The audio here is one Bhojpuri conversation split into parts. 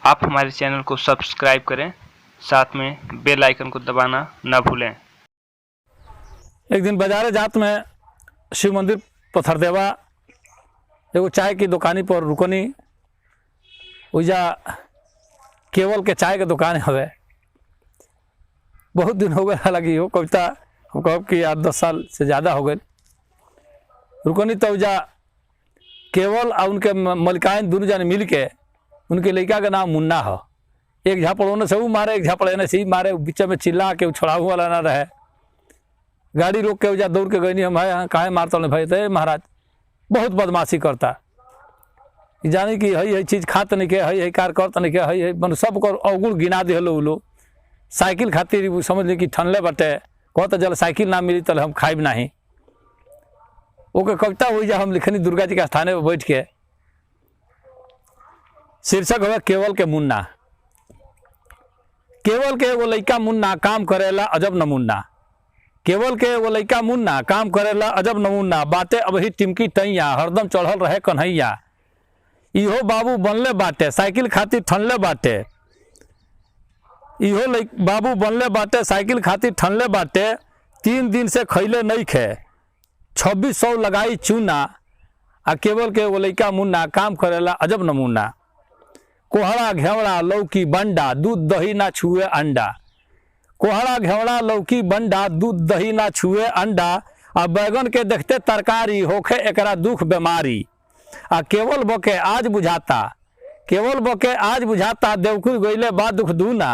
आप हमारे चैनल को सब्सक्राइब करें, साथ में बेल आइकन को दबाना ना भूलें। एक दिन बाजारे जात में शिव मंदिर पथरदेवा एगो चाय की दुकानी पर रुकनी। उजा केवल के चाय के दुकान हवे। बहुत दिन हो गए लगी हो कविता हम कहो कि 8-10 साल से ज़्यादा हो गए। रुकनी तो उजा केवल और उनके मलिकाइन दोनों जाने मिल के उनके लड़का का नाम मुन्ना हो। एक झापड़ उन्हें से मारे, एक झापड़ एने से मारे, बीच में चिल्ला के छोड़ाऊ वाला ना रहे। गाड़ी रोक के उजा दौड़ के गई, हम भाई काहे मारता नहीं भाई, तो महाराज बहुत बदमाशी करता, जानी कि हई चीज़ खात नहीं के, हई कार करत नहीं के, हई मन सब कर अवगुण गिना दे लो। लो साइकिल खातिर समझ ली कि ठनले बटे, कहता जल साइकिल ना मिली तो हम खाइब नहीं। ओके कविता हुई जा हम लिखनी दुर्गा जी के स्थाने पर बैठ के। शीर्षक हुआ केवल के मुन्ना। केवल के एगो लइका मुन्ना काम करेला अजब नमूना। केवल के एगो लइका मुन्ना काम करेला अजब नमूना। बाटे अब ही टिमकी टैया हरदम चढ़ल रहे कन्हैया। इहो बाबू बनले बाटे साइकिल खातिर ठनले बाटे। इहो बाबू बनले बाटे साइकिल खातिर ठनले बाटे। 3 दिन से खैले नहीं खे 2600 लगाई चूना। आ केवल के एगो लइका मुन्ना काम करेला अजब नमूना। कोहड़ा घेवड़ा लौकी बंडा दूध दही ना छुए अंडा। कोहड़ा घेवड़ा लौकी बंडा दूध दही ना छुए अंडा। आ बैगन के देखते तरकारी होखे एकरा दुख बीमारी। आ केवल बके आज बुझाता, केवल बके आज बुझाता देवकुल गईले बा दुख दूना।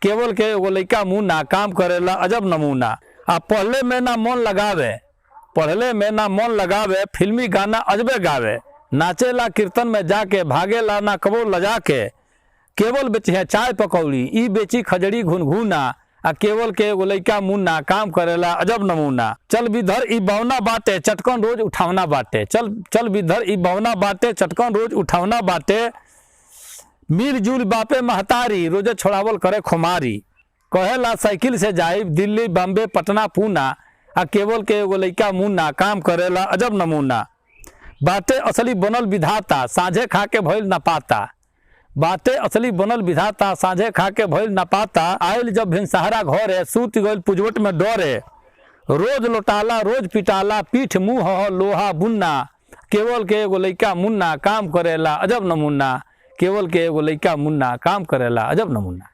केवल के एगो लइका मुन्ना काम करेला अजब नमूना। आ पढ़ले में ना मन लगावे, पढ़ले में ना मन लगावे, फिल्मी गाना अजबे गावे। नाचेला कीर्तन में जाके भागेला ना कबो लजा के। केवल बेचे चाय पकौड़ी ई बेची खजड़ी घुनघुना। आ केवल के एगो लइका मुन्ना काम करेला अजब नमूना। चल बिधर ई बवना बाटे चटकन रोज उठावना बाटे। चल बिधर ई बवना बाटे चटकन रोज उठावना बाटे। मिलजुल बापे महतारी रोजे छोड़ावल करे खुमारी। कहेला साइकिल से जाई दिल्ली बॉम्बे पटना पूना। आ केवल के एगो लइका मुन्ना काम करेला अजब नमूना। बाटे असली बनल विधाता साझे खा के भइल न पाता। बाटे असली बनल विधाता साझे खा के भइल न पाता। आयल जब भिनसहरा घरे सूत गइल पुजवट में डरे। रोज लोटाला रोज पिटाला पीठ मुँह लोहा बुन्ना। केवल के एगो लइका मुन्ना काम करेला अजब नमूना। केवल के एगो लइका मुन्ना काम करेला अजब नमूना।